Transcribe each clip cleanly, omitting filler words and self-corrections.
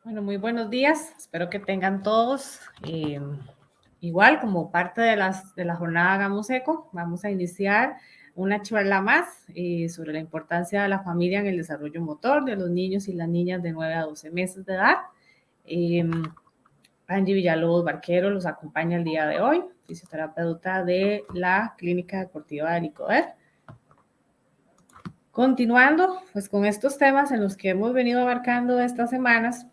Bueno, muy buenos días. Espero que tengan todos igual como parte de la jornada Hagamos Eco. Vamos a iniciar una charla más sobre la importancia de la familia en el desarrollo motor de los niños y las niñas de 9 a 12 meses de edad. Angie Villalobos Barquero los acompaña el día de hoy, fisioterapeuta de la Clínica Deportiva de Nicoder. Continuando pues con estos temas en los que hemos venido abarcando estas semanas,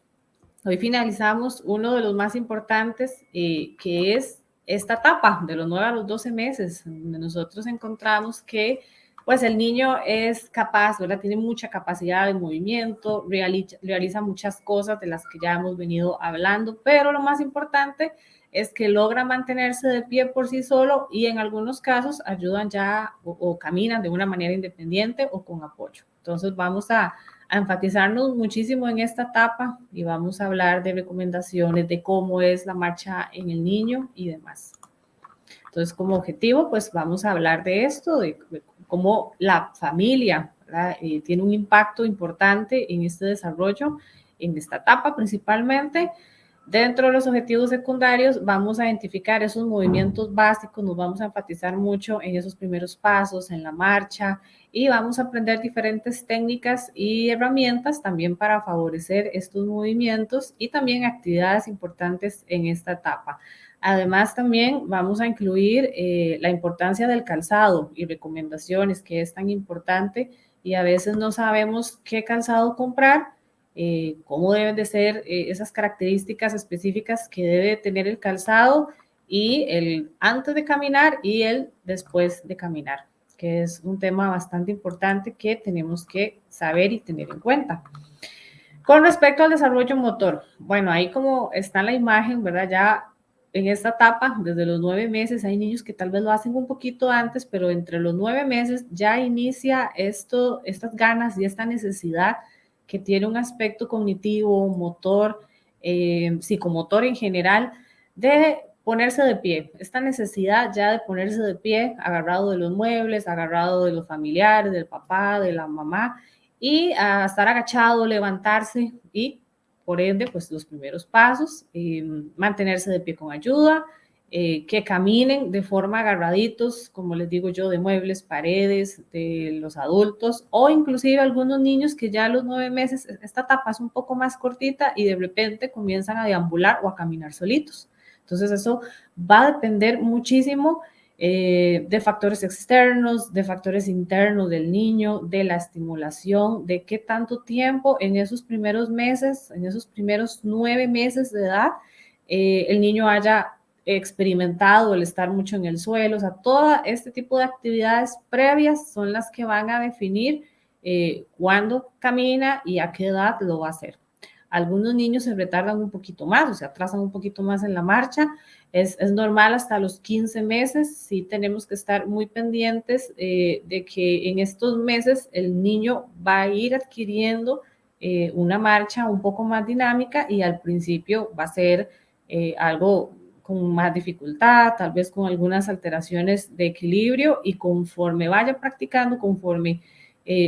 hoy finalizamos uno de los más importantes, que es esta etapa de los 9 a los 12 meses, donde nosotros encontramos que pues el niño es capaz, ¿verdad? Tiene mucha capacidad de movimiento, realiza muchas cosas de las que ya hemos venido hablando, pero lo más importante es que logra mantenerse de pie por sí solo y en algunos casos ayudan ya o caminan de una manera independiente o con apoyo. Entonces vamos a enfatizarnos muchísimo en esta etapa y vamos a hablar de recomendaciones de cómo es la marcha en el niño y demás. Entonces, como objetivo, pues vamos a hablar de esto, de cómo la familia tiene un impacto importante en este desarrollo, en esta etapa principalmente. Dentro de los objetivos secundarios vamos a identificar esos movimientos básicos, nos vamos a enfatizar mucho en esos primeros pasos, en la marcha, y vamos a aprender diferentes técnicas y herramientas también para favorecer estos movimientos y también actividades importantes en esta etapa. Además, también vamos a incluir la importancia del calzado y recomendaciones, que es tan importante y a veces no sabemos qué calzado comprar, cómo deben de ser esas características específicas que debe tener el calzado y el antes de caminar y el después de caminar, que es un tema bastante importante que tenemos que saber y tener en cuenta. Con respecto al desarrollo motor, bueno, ahí como está en la imagen, ¿verdad? Ya en esta etapa, desde los 9 meses, hay niños que tal vez lo hacen un poquito antes, pero entre los 9 meses ya inicia estas ganas y esta necesidad que tiene un aspecto cognitivo, motor, psicomotor en general, de ponerse de pie. Esta necesidad ya de ponerse de pie, agarrado de los muebles, agarrado de los familiares, del papá, de la mamá, y a estar agachado, levantarse y por ende, pues los primeros pasos, mantenerse de pie con ayuda, que caminen de forma agarraditos, como les digo yo, de muebles, paredes, de los adultos, o inclusive algunos niños que ya a los 9 meses, esta etapa es un poco más cortita y de repente comienzan a deambular o a caminar solitos. Entonces eso va a depender muchísimo de factores externos, de factores internos del niño, de la estimulación, de qué tanto tiempo en esos primeros meses, en esos primeros 9 meses de edad, el niño haya experimentado el estar mucho en el suelo. O sea, todo este tipo de actividades previas son las que van a definir cuándo camina y a qué edad lo va a hacer. Algunos niños se retardan un poquito más, o se atrasan un poquito más en la marcha. Es normal hasta los 15 meses. Sí tenemos que estar muy pendientes de que en estos meses el niño va a ir adquiriendo una marcha un poco más dinámica y al principio va a ser algo con más dificultad, tal vez con algunas alteraciones de equilibrio, y conforme vaya practicando, conforme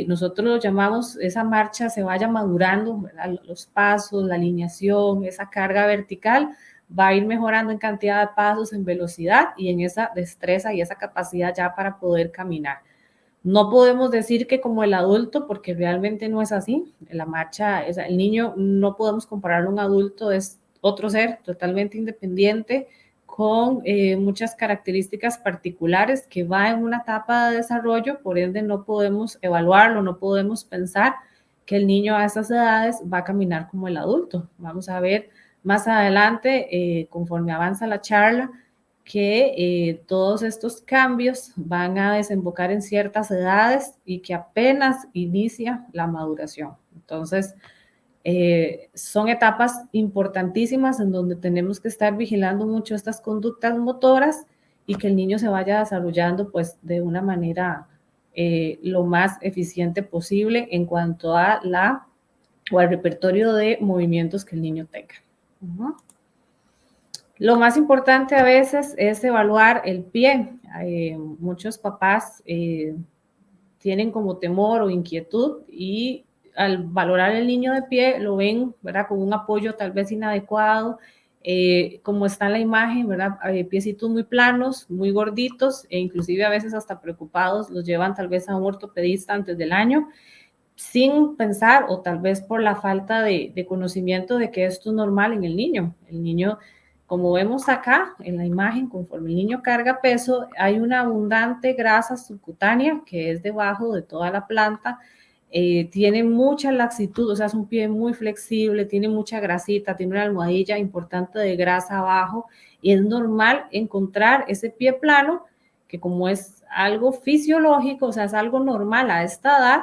nosotros lo llamamos, esa marcha se vaya madurando, ¿verdad? Los pasos, la alineación, esa carga vertical va a ir mejorando en cantidad de pasos, en velocidad y en esa destreza y esa capacidad ya para poder caminar. No podemos decir que como el adulto, porque realmente no es así. La marcha, el niño no podemos compararlo a un adulto, es otro ser totalmente independiente, con muchas características particulares que va en una etapa de desarrollo, por ende no podemos evaluarlo, no podemos pensar que el niño a esas edades va a caminar como el adulto. Vamos a ver más adelante, conforme avanza la charla, que todos estos cambios van a desembocar en ciertas edades y que apenas inicia la maduración. Entonces, Son etapas importantísimas en donde tenemos que estar vigilando mucho estas conductas motoras y que el niño se vaya desarrollando pues de una manera lo más eficiente posible en cuanto a o al repertorio de movimientos que el niño tenga. Lo más importante a veces es evaluar el pie. Muchos papás tienen como temor o inquietud y al valorar el niño de pie lo ven, ¿verdad? Con un apoyo tal vez inadecuado, como está en la imagen, ¿verdad? Piecitos muy planos, muy gorditos e inclusive a veces hasta preocupados los llevan tal vez a un ortopedista antes del año sin pensar o tal vez por la falta de conocimiento de que esto es normal en el niño. El niño, como vemos acá en la imagen, conforme el niño carga peso, hay una abundante grasa subcutánea que es debajo de toda la planta. Tiene mucha laxitud, o sea, es un pie muy flexible, tiene mucha grasita, tiene una almohadilla importante de grasa abajo y es normal encontrar ese pie plano que como es algo fisiológico, o sea, es algo normal a esta edad,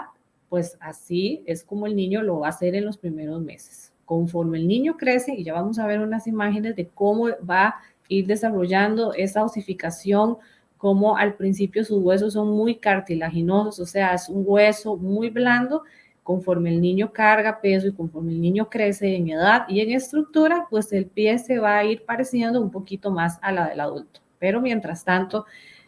pues así es como el niño lo va a hacer en los primeros meses. Conforme el niño crece, y ya vamos a ver unas imágenes de cómo va a ir desarrollando esa osificación, como al principio sus huesos son muy cartilaginosos, o sea, es un hueso muy blando. Conforme el niño carga peso y conforme el niño crece en edad y en estructura, pues el pie se va a ir pareciendo un poquito más a la del adulto. Pero mientras tanto,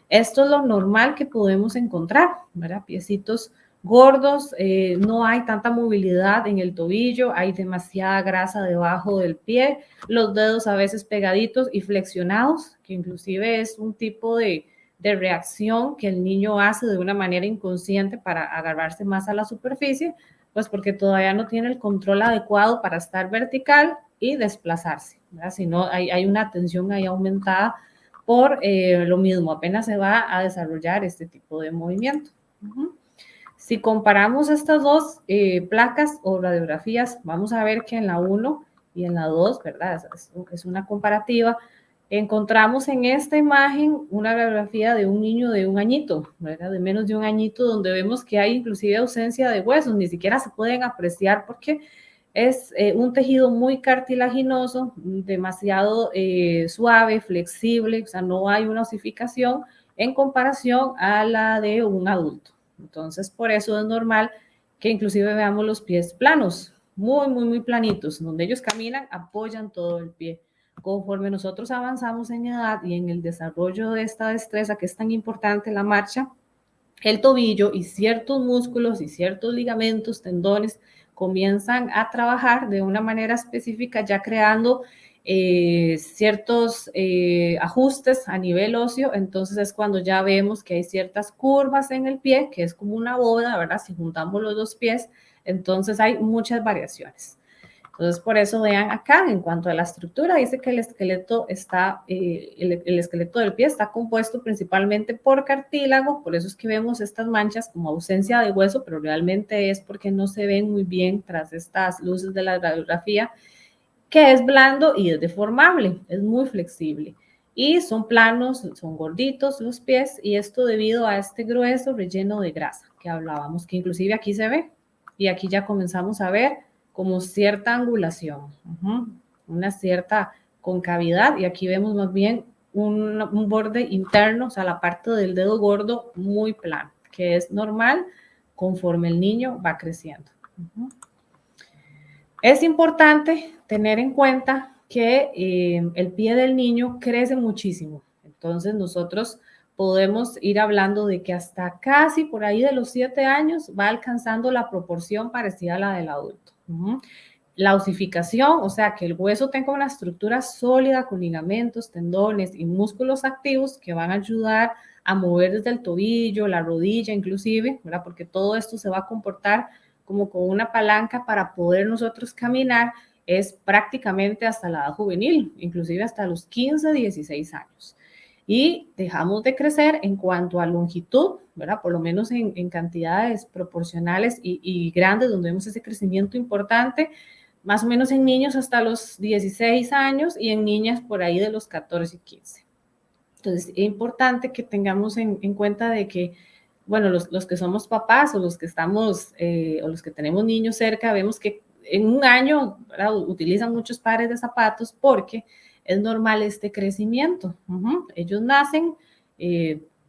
esto es lo normal que podemos encontrar, ¿verdad? Piecitos gordos, no hay tanta movilidad en el tobillo, hay demasiada grasa debajo del pie, los dedos a veces pegaditos y flexionados, que inclusive es un tipo de reacción que el niño hace de una manera inconsciente para agarrarse más a la superficie, pues porque todavía no tiene el control adecuado para estar vertical y desplazarse, ¿verdad? Si no, hay una tensión ahí aumentada por lo mismo, apenas se va a desarrollar este tipo de movimiento. Si comparamos estas dos placas o radiografías, vamos a ver que en la 1 y en la 2, ¿verdad? Es una comparativa. Encontramos en esta imagen una radiografía de un niño de 1 añito, ¿verdad? De menos de 1 añito, donde vemos que hay inclusive ausencia de huesos, ni siquiera se pueden apreciar porque es un tejido muy cartilaginoso, demasiado suave, flexible, o sea, no hay una osificación en comparación a la de un adulto. Entonces, por eso es normal que inclusive veamos los pies planos, muy, muy, muy planitos, donde ellos caminan, apoyan todo el pie. Conforme nosotros avanzamos en edad y en el desarrollo de esta destreza que es tan importante en la marcha, el tobillo y ciertos músculos y ciertos ligamentos, tendones, comienzan a trabajar de una manera específica, ya creando ciertos ajustes a nivel óseo. Entonces es cuando ya vemos que hay ciertas curvas en el pie, que es como una boda, ¿verdad? Si juntamos los dos pies, entonces hay muchas variaciones. Entonces, por eso vean acá, en cuanto a la estructura, dice que el esqueleto está, el esqueleto del pie está compuesto principalmente por cartílago, por eso es que vemos estas manchas como ausencia de hueso, pero realmente es porque no se ven muy bien tras estas luces de la radiografía, que es blando y es deformable, es muy flexible. Y son planos, son gorditos los pies, y esto debido a este grueso relleno de grasa que hablábamos, que inclusive aquí se ve, y aquí ya comenzamos a ver como cierta angulación, una cierta concavidad, y aquí vemos más bien un borde interno, o sea, la parte del dedo gordo muy plano, que es normal conforme el niño va creciendo. Es importante tener en cuenta que el pie del niño crece muchísimo, entonces nosotros podemos ir hablando de que hasta casi por ahí de los 7 años va alcanzando la proporción parecida a la del adulto. La osificación, o sea, que el hueso tenga una estructura sólida con ligamentos, tendones y músculos activos que van a ayudar a mover desde el tobillo, la rodilla inclusive, ¿verdad? Porque todo esto se va a comportar como con una palanca para poder nosotros caminar, es prácticamente hasta la edad juvenil, inclusive hasta los 15, 16 años. Y dejamos de crecer en cuanto a longitud, ¿verdad? Por lo menos en cantidades proporcionales y grandes, donde vemos ese crecimiento importante, más o menos en niños hasta los 16 años y en niñas por ahí de los 14 y 15. Entonces, es importante que tengamos en cuenta de que, bueno, los que somos papás o los que estamos, o los que tenemos niños cerca, vemos que en un año, ¿verdad?, utilizan muchos pares de zapatos porque es normal este crecimiento. Ellos nacen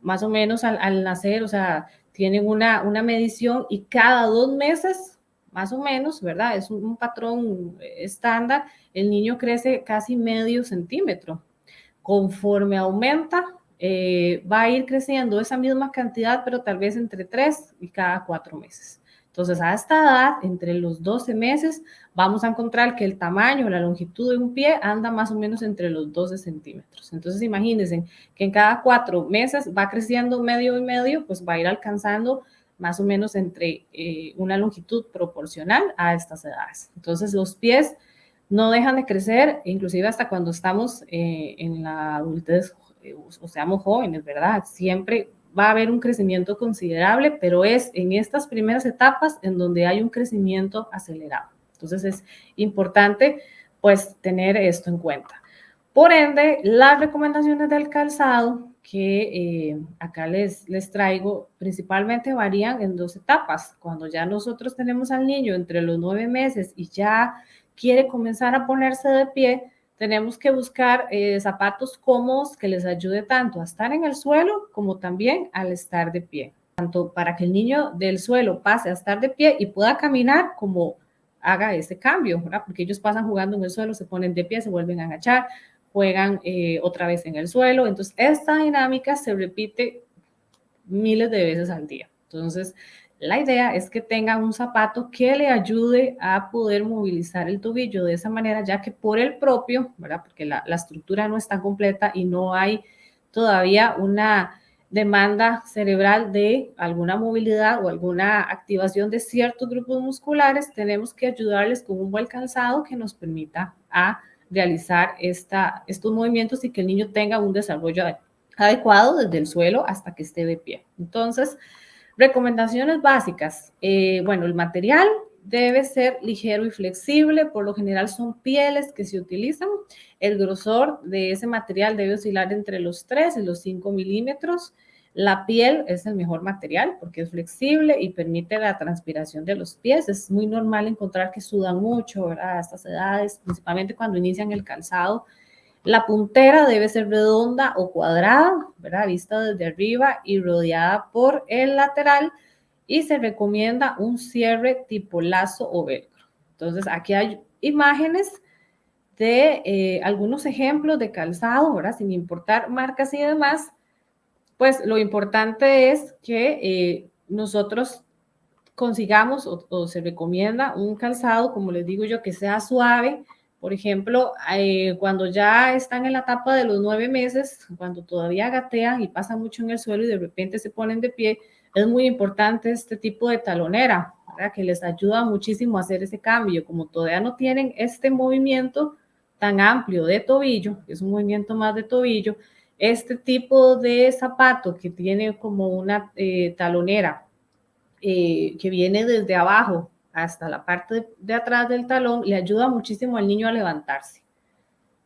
más o menos al nacer, o sea, tienen una medición y cada 2 meses, más o menos, ¿verdad? Es un patrón estándar, el niño crece casi medio centímetro. Conforme aumenta, va a ir creciendo esa misma cantidad, pero tal vez entre 3 y cada 4 meses. Entonces, a esta edad, entre los 12 meses, vamos a encontrar que el tamaño, la longitud de un pie anda más o menos entre los 12 centímetros. Entonces, imagínense que en cada 4 meses va creciendo medio y medio, pues va a ir alcanzando más o menos entre una longitud proporcional a estas edades. Entonces, los pies no dejan de crecer, inclusive hasta cuando estamos en la adultez, o seamos jóvenes, ¿verdad? Siempre va a haber un crecimiento considerable, pero es en estas primeras etapas en donde hay un crecimiento acelerado. Entonces es importante pues tener esto en cuenta. Por ende, las recomendaciones del calzado que acá les traigo principalmente varían en 2 etapas. Cuando ya nosotros tenemos al niño entre los 9 meses y ya quiere comenzar a ponerse de pie, tenemos que buscar zapatos cómodos que les ayude tanto a estar en el suelo como también al estar de pie. Tanto para que el niño del suelo pase a estar de pie y pueda caminar como haga ese cambio, ¿verdad? Porque ellos pasan jugando en el suelo, se ponen de pie, se vuelven a agachar, juegan otra vez en el suelo. Entonces, esta dinámica se repite miles de veces al día. Entonces, la idea es que tenga un zapato que le ayude a poder movilizar el tobillo de esa manera, ya que por el propio, ¿verdad? Porque la estructura no está completa y no hay todavía una demanda cerebral de alguna movilidad o alguna activación de ciertos grupos musculares, tenemos que ayudarles con un buen calzado que nos permita a realizar estos movimientos y que el niño tenga un desarrollo adecuado desde el suelo hasta que esté de pie. Entonces, recomendaciones básicas. Bueno, el material debe ser ligero y flexible, por lo general son pieles que se utilizan. El grosor de ese material debe oscilar entre los 3 y los 5 milímetros. La piel es el mejor material porque es flexible y permite la transpiración de los pies. Es muy normal encontrar que sudan mucho, ¿verdad? A estas edades, principalmente cuando inician el calzado. La puntera debe ser redonda o cuadrada, ¿verdad? Vista desde arriba y rodeada por el lateral, y se recomienda un cierre tipo lazo o velcro. Entonces, aquí hay imágenes de algunos ejemplos de calzado, ¿verdad? Sin importar marcas y demás, pues lo importante es que nosotros consigamos o se recomienda un calzado, como les digo yo, que sea suave. Por ejemplo, cuando ya están en la etapa de los 9 meses, cuando todavía gatean y pasan mucho en el suelo y de repente se ponen de pie, es muy importante este tipo de talonera, ¿verdad? Que les ayuda muchísimo a hacer ese cambio. Como todavía no tienen este movimiento tan amplio de tobillo, que es un movimiento más de tobillo, este tipo de zapato que tiene como una talonera que viene desde abajo hasta la parte de atrás del talón, le ayuda muchísimo al niño a levantarse.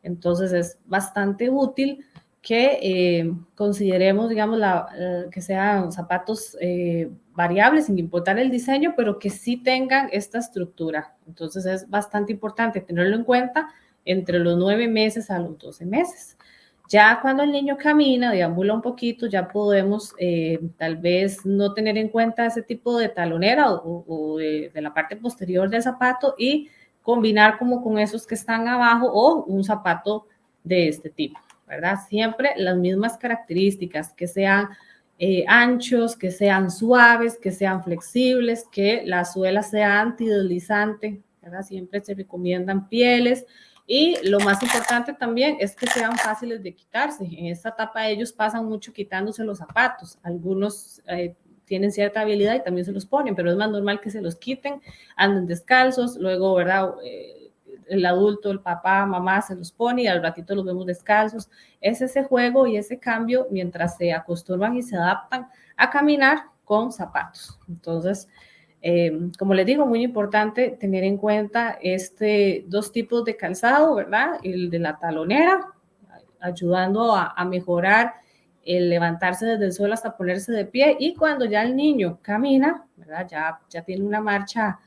Entonces es bastante útil que consideremos, digamos, que sean zapatos variables sin importar el diseño, pero que sí tengan esta estructura. Entonces es bastante importante tenerlo en cuenta entre los 9 meses a los 12 meses. Ya cuando el niño camina, deambula un poquito, ya podemos tal vez no tener en cuenta ese tipo de talonera o de la parte posterior del zapato y combinar como con esos que están abajo o un zapato de este tipo, ¿verdad? Siempre las mismas características, que sean anchos, que sean suaves, que sean flexibles, que la suela sea antideslizante, ¿verdad? Siempre se recomiendan pieles. Y lo más importante también es que sean fáciles de quitarse. En esta etapa ellos pasan mucho quitándose los zapatos. Algunos tienen cierta habilidad y también se los ponen, pero es más normal que se los quiten, anden descalzos, luego, ¿verdad? El adulto, el papá, mamá se los pone y al ratito los vemos descalzos. Es ese juego y ese cambio mientras se acostumbran y se adaptan a caminar con zapatos. Entonces, como les digo, muy importante tener en cuenta dos tipos de calzado, ¿verdad? El de la talonera, ayudando a mejorar el levantarse desde el suelo hasta ponerse de pie, y cuando ya el niño camina, ¿verdad? Ya tiene una marcha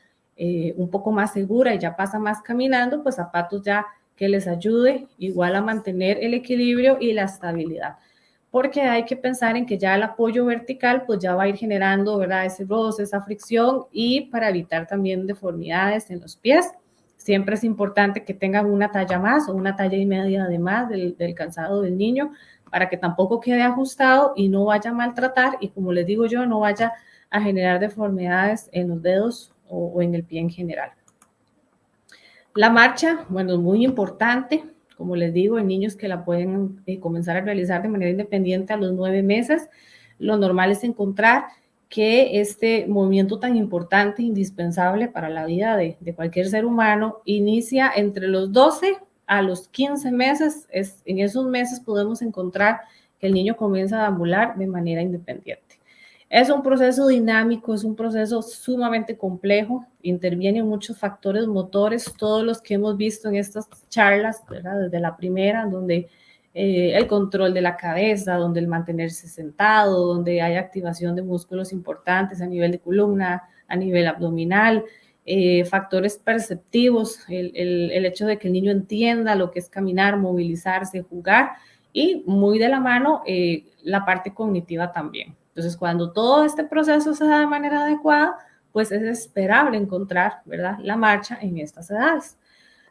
un poco más segura y ya pasa más caminando, pues zapatos ya que les ayude igual a mantener el equilibrio y la estabilidad. Porque hay que pensar en que ya el apoyo vertical pues ya va a ir generando, ¿verdad? Ese roce, esa fricción, y para evitar también deformidades en los pies, siempre es importante que tengan una talla más o una talla y media además del calzado del niño, para que tampoco quede ajustado y no vaya a maltratar, y como les digo yo, no vaya a generar deformidades en los dedos o en el pie en general. La marcha, bueno, es muy importante, como les digo, en niños que la pueden comenzar a realizar de manera independiente a los 9 meses. Lo normal es encontrar que este movimiento tan importante, indispensable para la vida de cualquier ser humano, inicia entre los 12 a los 15 meses. En esos meses podemos encontrar que el niño comienza a deambular de manera independiente. Es un proceso dinámico, es un proceso sumamente complejo, intervienen muchos factores motores, todos los que hemos visto en estas charlas, ¿verdad? Desde la primera, donde el control de la cabeza, donde el mantenerse sentado, donde hay activación de músculos importantes a nivel de columna, a nivel abdominal, factores perceptivos, el hecho de que el niño entienda lo que es caminar, movilizarse, jugar, y muy de la mano la parte cognitiva también. Entonces, cuando todo este proceso se da de manera adecuada, pues es esperable encontrar, ¿verdad?, la marcha en estas edades.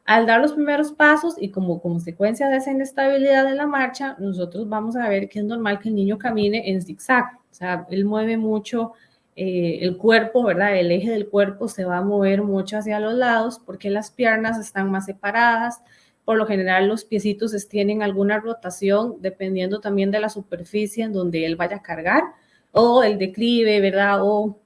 Al dar los primeros pasos y como consecuencia de esa inestabilidad de la marcha, nosotros vamos a ver que es normal que el niño camine en zigzag. O sea, él mueve mucho el cuerpo, ¿verdad? El eje del cuerpo se va a mover mucho hacia los lados porque las piernas están más separadas. Por lo general, los piecitos tienen alguna rotación dependiendo también de la superficie en donde él vaya a cargar, o el declive, ¿verdad? O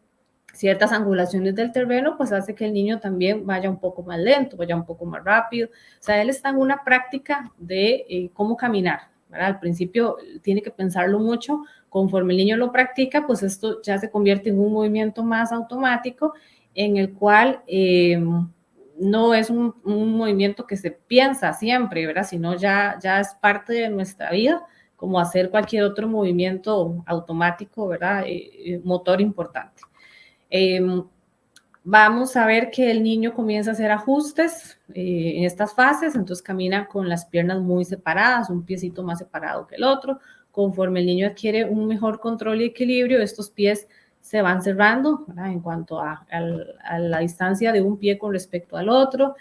ciertas angulaciones del terreno, pues hace que el niño también vaya un poco más lento, vaya un poco más rápido. O sea, él está en una práctica de cómo caminar, ¿verdad? Al principio tiene que pensarlo mucho, conforme el niño lo practica, pues esto ya se convierte en un movimiento más automático, en el cual no es un movimiento que se piensa siempre, ¿verdad? Sino ya es parte de nuestra vida, como hacer cualquier otro movimiento automático, ¿verdad? Motor importante. Vamos a ver que el niño comienza a hacer ajustes en estas fases, entonces camina con las piernas muy separadas, un piecito más separado que el otro. Conforme el niño adquiere un mejor control y equilibrio, estos pies se van cerrando, ¿verdad?, en cuanto a la distancia de un pie con respecto al otro.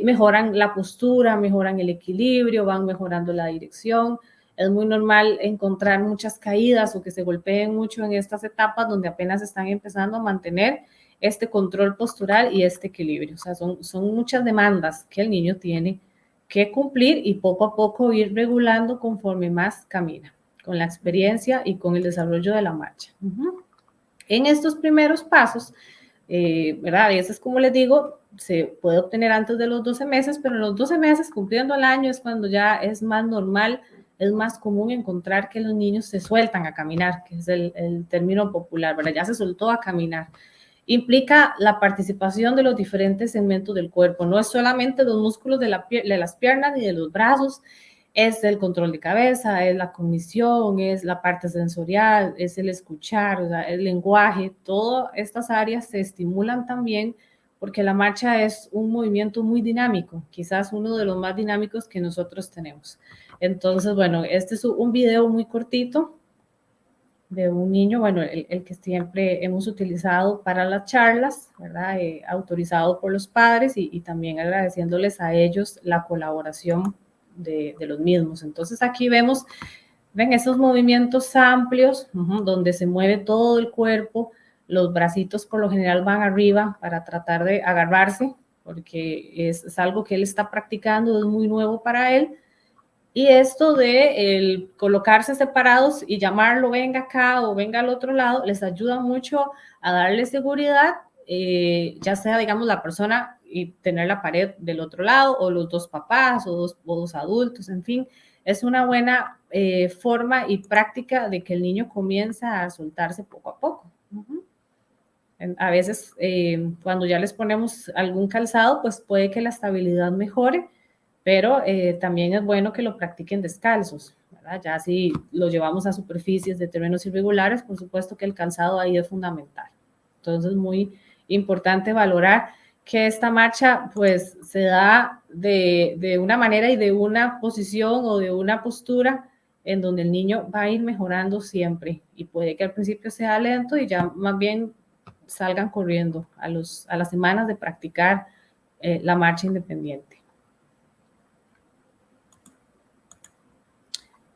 Mejoran la postura, mejoran el equilibrio, van mejorando la dirección. Es muy normal encontrar muchas caídas o que se golpeen mucho en estas etapas donde apenas están empezando a mantener este control postural y este equilibrio. O sea, son muchas demandas que el niño tiene que cumplir y poco a poco ir regulando conforme más camina, con la experiencia y con el desarrollo de la marcha. En estos primeros pasos, ¿verdad? A veces, como les digo, se puede obtener antes de los 12 meses, pero en los 12 meses, cumpliendo el año, es cuando ya es más normal, es más común encontrar que los niños se sueltan a caminar, que es el término popular, ¿verdad? Ya se soltó a caminar. Implica la participación de los diferentes segmentos del cuerpo, no es solamente los músculos de las piernas ni de los brazos, es el control de cabeza, es la cognición, es la parte sensorial, es el escuchar, o sea, el lenguaje. Todas estas áreas se estimulan también porque la marcha es un movimiento muy dinámico, quizás uno de los más dinámicos que nosotros tenemos. Entonces, bueno, este es un video muy cortito de un niño, bueno, el que siempre hemos utilizado para las charlas, ¿verdad? Autorizado por los padres y también agradeciéndoles a ellos la colaboración de los mismos. Entonces aquí vemos, ven esos movimientos amplios, donde se mueve todo el cuerpo, los bracitos por lo general van arriba para tratar de agarrarse, porque es algo que él está practicando, es muy nuevo para él. Y esto de el colocarse separados y llamarlo, venga acá o venga al otro lado, les ayuda mucho a darle seguridad, ya sea, digamos, la persona y tener la pared del otro lado, o los dos papás, o dos adultos, en fin. Es una buena forma y práctica de que el niño comienza a soltarse poco a poco. A veces, cuando ya les ponemos algún calzado, pues puede que la estabilidad mejore, pero también es bueno que lo practiquen descalzos, ¿verdad? Ya si lo llevamos a superficies de terrenos irregulares, por supuesto que el calzado ahí es fundamental. Entonces, muy importante valorar que esta marcha pues se da de una manera y de una posición o de una postura en donde el niño va a ir mejorando siempre y puede que al principio sea lento y ya más bien salgan corriendo a las semanas de practicar la marcha independiente.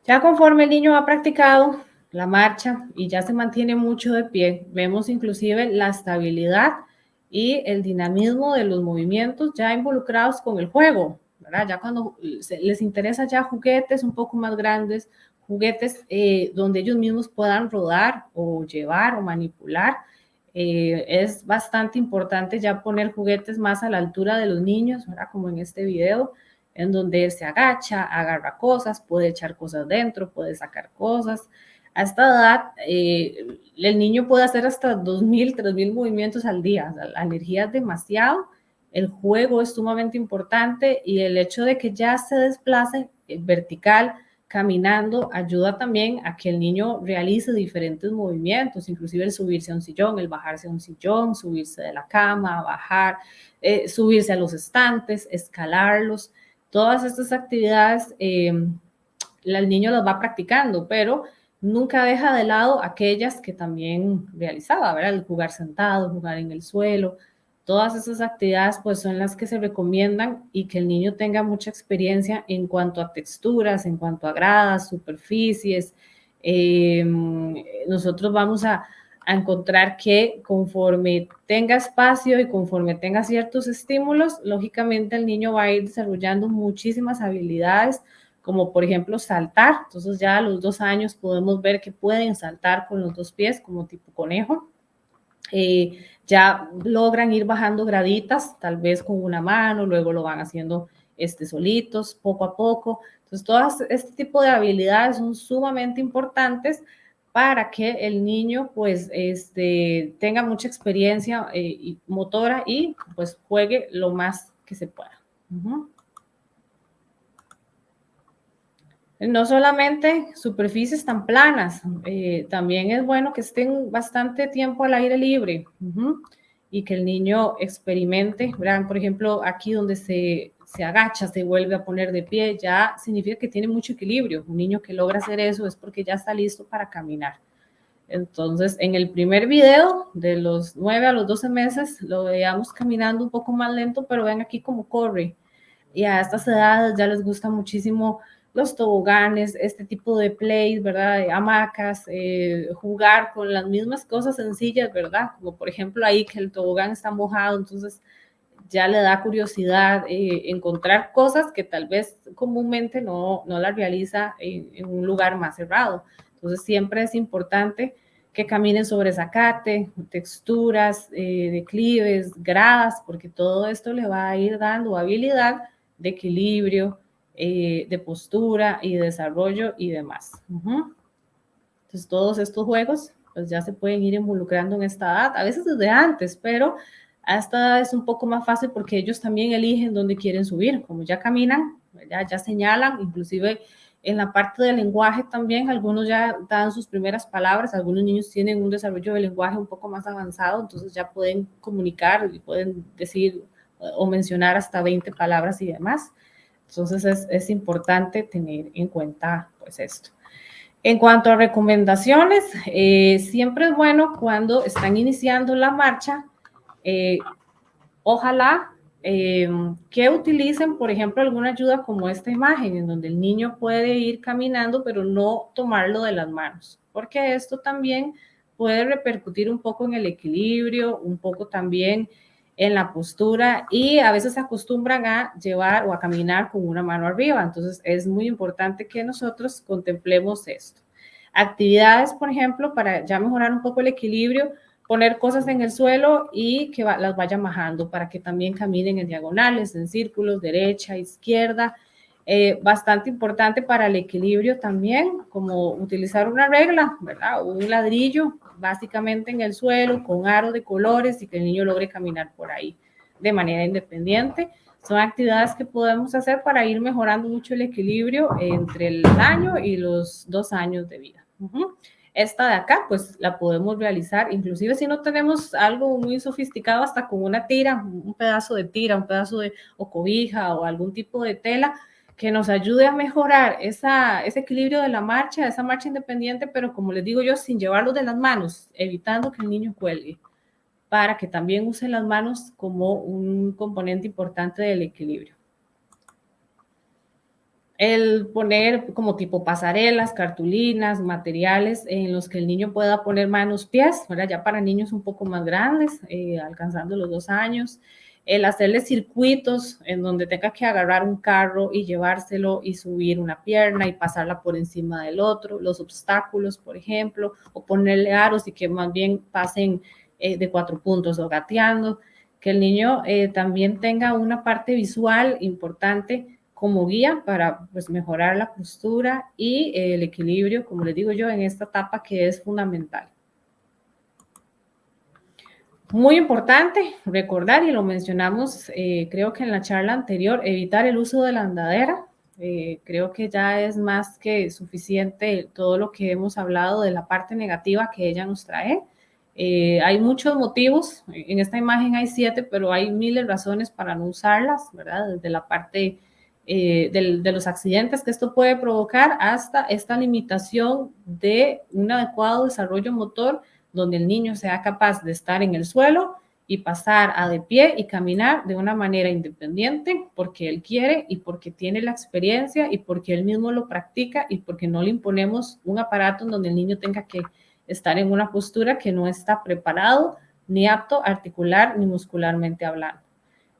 Ya conforme el niño ha practicado la marcha y ya se mantiene mucho de pie, vemos inclusive la estabilidad y el dinamismo de los movimientos ya involucrados con el juego, ¿verdad? Ya cuando les interesa ya juguetes un poco más grandes, juguetes donde ellos mismos puedan rodar o llevar o manipular, es bastante importante ya poner juguetes más a la altura de los niños, ¿verdad? Como en este video, en donde él se agacha, agarra cosas, puede echar cosas dentro, puede sacar cosas. A esta edad, el niño puede hacer hasta 2.000, 3.000 movimientos al día. O sea, la energía es demasiado, el juego es sumamente importante y el hecho de que ya se desplace vertical, caminando, ayuda también a que el niño realice diferentes movimientos, inclusive el subirse a un sillón, el bajarse a un sillón, subirse de la cama, bajar, subirse a los estantes, escalarlos. Todas estas actividades el niño las va practicando, pero nunca deja de lado aquellas que también realizaba, ¿verdad? El jugar sentado, jugar en el suelo. Todas esas actividades pues son las que se recomiendan y que el niño tenga mucha experiencia en cuanto a texturas, en cuanto a gradas, superficies. Nosotros vamos a encontrar que conforme tenga espacio y conforme tenga ciertos estímulos, lógicamente el niño va a ir desarrollando muchísimas habilidades, como por ejemplo saltar. Entonces ya a los 2 años podemos ver que pueden saltar con los 2 pies como tipo conejo. Ya logran ir bajando graditas, tal vez con una mano, luego lo van haciendo solitos, poco a poco. Entonces, todas este tipo de habilidades son sumamente importantes para que el niño pues tenga mucha experiencia motora y pues juegue lo más que se pueda. No solamente superficies tan planas, también es bueno que estén bastante tiempo al aire libre y que el niño experimente. Vean, por ejemplo, aquí donde se agacha, se vuelve a poner de pie, ya significa que tiene mucho equilibrio. Un niño que logra hacer eso es porque ya está listo para caminar. Entonces, en el primer video, de los 9 a los 12 meses, lo veíamos caminando un poco más lento, pero ven aquí cómo corre. Y a estas edades ya les gusta muchísimo los toboganes, este tipo de plays, ¿verdad? De hamacas, jugar con las mismas cosas sencillas, ¿verdad? Como por ejemplo ahí que el tobogán está mojado, entonces ya le da curiosidad encontrar cosas que tal vez comúnmente no las realiza en un lugar más cerrado. Entonces siempre es importante que caminen sobre zacate, texturas, declives, gradas, porque todo esto le va a ir dando habilidad de equilibrio, de postura y de desarrollo y demás. Entonces todos estos juegos pues ya se pueden ir involucrando en esta edad, a veces desde antes, pero a esta edad es un poco más fácil porque ellos también eligen dónde quieren subir, como ya caminan, ya señalan, inclusive en la parte del lenguaje también, algunos ya dan sus primeras palabras, algunos niños tienen un desarrollo del lenguaje un poco más avanzado, entonces ya pueden comunicar y pueden decir o mencionar hasta 20 palabras y demás. Entonces es importante tener en cuenta pues esto. En cuanto a recomendaciones, siempre es bueno cuando están iniciando la marcha, ojalá que utilicen, por ejemplo, alguna ayuda como esta imagen, en donde el niño puede ir caminando, pero no tomarlo de las manos, porque esto también puede repercutir un poco en el equilibrio, un poco también en la postura, y a veces se acostumbran a llevar o a caminar con una mano arriba. Entonces es muy importante que nosotros contemplemos esto. Actividades, por ejemplo, para ya mejorar un poco el equilibrio, poner cosas en el suelo y que las vaya bajando para que también caminen en diagonales, en círculos, derecha, izquierda. Bastante importante para el equilibrio también, como utilizar una regla, ¿verdad? Un ladrillo básicamente en el suelo con aro de colores y que el niño logre caminar por ahí de manera independiente. Son actividades que podemos hacer para ir mejorando mucho el equilibrio entre el año y los 2 años de vida. Esta de acá, pues la podemos realizar, inclusive si no tenemos algo muy sofisticado, hasta con una tira, un pedazo de tira, un pedazo de o cobija o algún tipo de tela que nos ayude a mejorar ese equilibrio de la marcha, esa marcha independiente, pero como les digo yo, sin llevarlo de las manos, evitando que el niño cuelgue, para que también use las manos como un componente importante del equilibrio. El poner como tipo pasarelas, cartulinas, materiales en los que el niño pueda poner manos, pies, ¿verdad? Ya para niños un poco más grandes, alcanzando los 2 años. El hacerle circuitos en donde tenga que agarrar un carro y llevárselo y subir una pierna y pasarla por encima del otro, los obstáculos, por ejemplo, o ponerle aros y que más bien pasen de 4 puntos o gateando, que el niño también tenga una parte visual importante como guía para pues, mejorar la postura y el equilibrio, como les digo yo, en esta etapa que es fundamental. Muy importante recordar, y lo mencionamos creo que en la charla anterior, evitar el uso de la andadera. Creo que ya es más que suficiente todo lo que hemos hablado de la parte negativa que ella nos trae. Hay muchos motivos, en esta imagen hay 7, pero hay miles de razones para no usarlas, ¿verdad? Desde la parte de los accidentes que esto puede provocar hasta esta limitación de un adecuado desarrollo motor donde el niño sea capaz de estar en el suelo y pasar a de pie y caminar de una manera independiente porque él quiere y porque tiene la experiencia y porque él mismo lo practica y porque no le imponemos un aparato en donde el niño tenga que estar en una postura que no está preparado ni apto articular ni muscularmente hablando.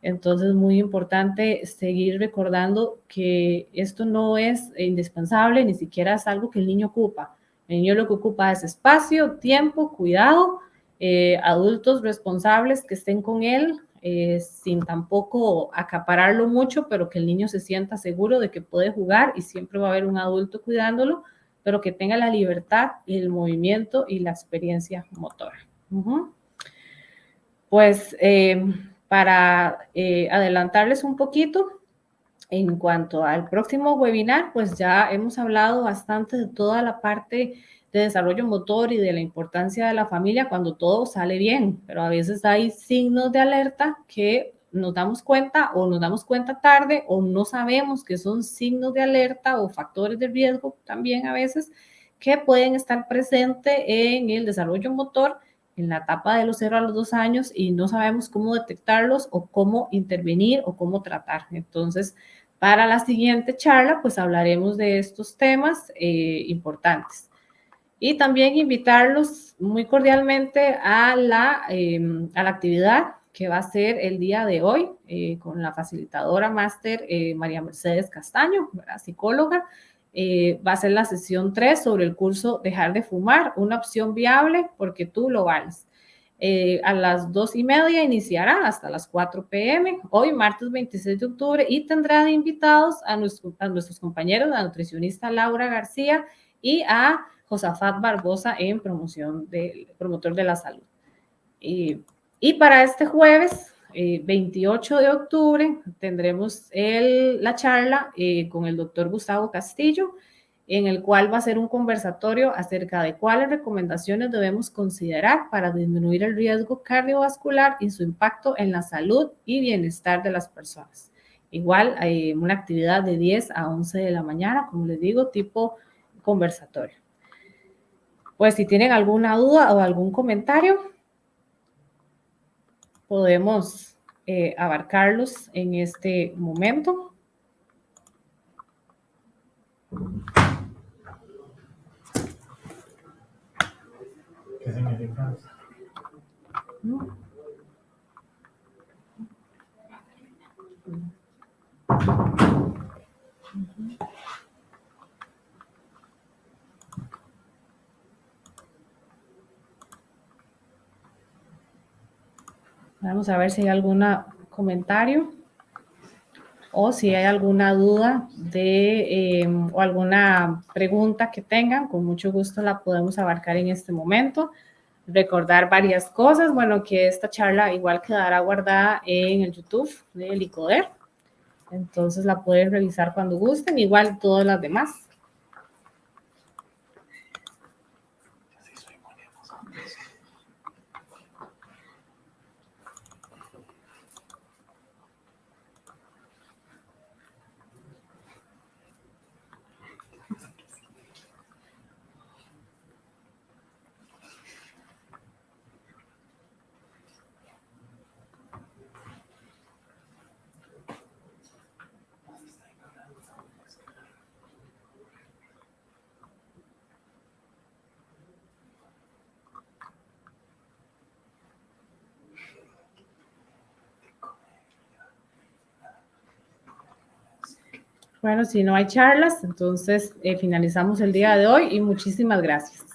Entonces, muy importante seguir recordando que esto no es indispensable, ni siquiera es algo que el niño ocupa. El niño lo que ocupa es espacio, tiempo, cuidado, adultos responsables que estén con él, sin tampoco acapararlo mucho, pero que el niño se sienta seguro de que puede jugar y siempre va a haber un adulto cuidándolo, pero que tenga la libertad, el movimiento y la experiencia motora. Pues para adelantarles un poquito, en cuanto al próximo webinar, pues ya hemos hablado bastante de toda la parte de desarrollo motor y de la importancia de la familia cuando todo sale bien, pero a veces hay signos de alerta que nos damos cuenta o nos damos cuenta tarde o no sabemos que son signos de alerta o factores de riesgo también a veces que pueden estar presentes en el desarrollo motor en la etapa de los 0 a los 2 años y no sabemos cómo detectarlos o cómo intervenir o cómo tratar. Entonces, para la siguiente charla, pues hablaremos de estos temas importantes. Y también invitarlos muy cordialmente a la actividad que va a ser el día de hoy con la facilitadora máster María Mercedes Castaño, psicóloga. Va a ser la sesión 3 sobre el curso Dejar de Fumar, una opción viable porque tú lo vales. A las 2:30 iniciará hasta las 4 p.m. hoy, martes 26 de octubre, y tendrá de invitados a nuestros compañeros, la nutricionista Laura García y a Josafat Barbosa en promotor de la salud. Y para este jueves, 28 de octubre, tendremos la charla con el doctor Gustavo Castillo, en el cual va a ser un conversatorio acerca de cuáles recomendaciones debemos considerar para disminuir el riesgo cardiovascular y su impacto en la salud y bienestar de las personas. Igual, hay una actividad de 10 a 11 de la mañana, como les digo, tipo conversatorio. Pues si tienen alguna duda o algún comentario, podemos abarcarlos en este momento. ¿Qué significa? Vamos a ver si hay algún comentario o si hay alguna duda o alguna pregunta que tengan. Con mucho gusto la podemos abarcar en este momento. Recordar varias cosas. Bueno, que esta charla igual quedará guardada en el YouTube de Licoder. Entonces la pueden revisar cuando gusten, igual todas las demás. Bueno, si no hay charlas, entonces finalizamos el día de hoy y muchísimas gracias.